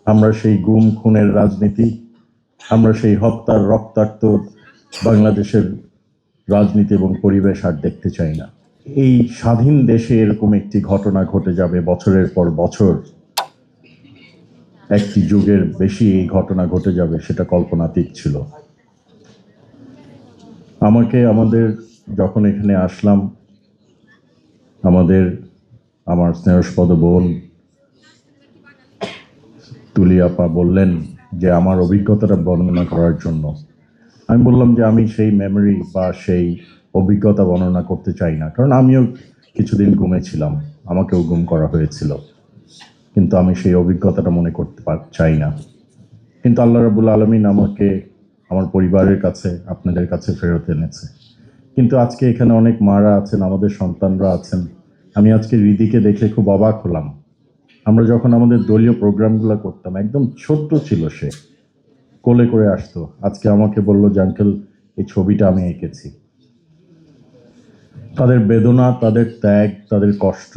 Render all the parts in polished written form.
আমরা সেই গুম খুনের রাজনীতি, আমরা সেই হত্যার রক্তাক্ত বাংলাদেশের রাজনীতি এবং পরিবেশ আর দেখতে চাই না। এই স্বাধীন দেশে এরকম একটি ঘটনা ঘটে যাবে বছরের পর বছর, একটি যুগের বেশি এই ঘটনা ঘটে যাবে, সেটা কল্পনাতীত ছিল। আমাদের যখন এখানে আসলাম, আমার স্নেহস্পদ বোন তুলি আপা বললেন যে আমার অভিজ্ঞতাটা বর্ণনা করার জন্য। আমি বললাম যে আমি সেই মেমরি বা সেই অভিজ্ঞতা বর্ণনা করতে চাই না, কারণ আমিও কিছুদিন ঘুমেছিলাম, আমাকেও গুম করা হয়েছিল, কিন্তু আমি সেই অভিজ্ঞতাটা মনে করতে চাই না। কিন্তু আল্লাহ রাব্বুল আলামিন আমাকে আমার পরিবারের কাছে, আপনাদের কাছে ফেরত এনেছে। কিন্তু আজকে এখানে অনেক মারা আছেন, আমাদের সন্তানরা আছেন। আমি আজকে রিদিকে দেখে খুব অবাক হলাম। আমরা যখন আমাদের দলীয় প্রোগ্রামগুলো করতাম, একদম ছোট্ট ছিল সে, কোলে করে আসতো। আজকে আমাকে বলল যে আঙ্কেল, এই ছবিটা আমি এঁকেছি। তাদের বেদনা, তাদের ত্যাগ, তাদের কষ্ট,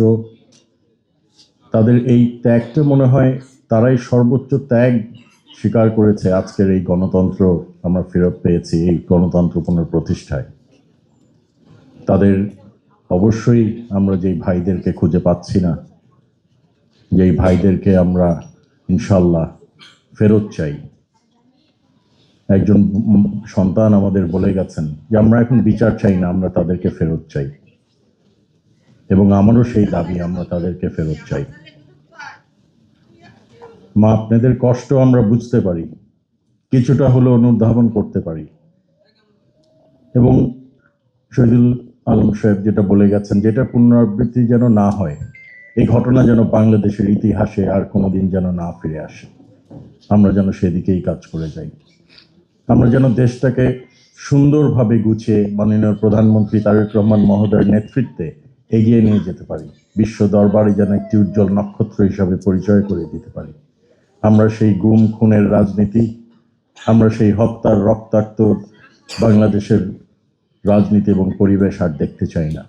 তাদের এই ত্যাগটা মনে হয় তারাই সর্বোচ্চ ত্যাগ স্বীকার করেছে আজকের এই গণতন্ত্র আমরা ফেরত পেয়েছি, এই গণতন্ত্র পুনঃপ্রতিষ্ঠায়। তাদের অবশ্যই আমরা যেই ভাইদেরকে খুঁজে পাচ্ছি না, যেই ভাইদেরকে আমরা ইনশাল্লাহ ফেরত চাই। একজন সন্তান আমাদের বলে গেছেন যে আমরা এখন বিচার চাই না, আমরা তাদেরকে ফেরত চাই, এবং আমারও সেই দাবি, আমরা তাদেরকে ফেরত চাই। মা, আপনাদের কষ্ট আমরা বুঝতে পারি, কিছুটা হলেও অনুধাবন করতে পারি। এবং শহীদুল আলম সাহেব যেটা বলে গেছেন, যেটা পুনরাবৃত্তি যেন না হয়, এই ঘটনা যেন বাংলাদেশের ইতিহাসে আর কোনোদিন যেন না ফিরে আসে, আমরা যেন সেদিকেই কাজ করে যাই। আমরা যেন দেশটাকে সুন্দরভাবে গুছিয়ে মাননীয় প্রধানমন্ত্রী তারেক রহমান মহোদয়ের নেতৃত্বে এগিয়ে নিয়ে যেতে পারি, বিশ্ব দরবারে যেন একটি উজ্জ্বল নক্ষত্র হিসাবে পরিচয় করে দিতে পারি। আমরা সেই গুম খুনের রাজনীতি, আমরা সেই হত্যার রক্তাক্ত বাংলাদেশের রাজনীতি এবং পরিবেশ আর দেখতে চাই না।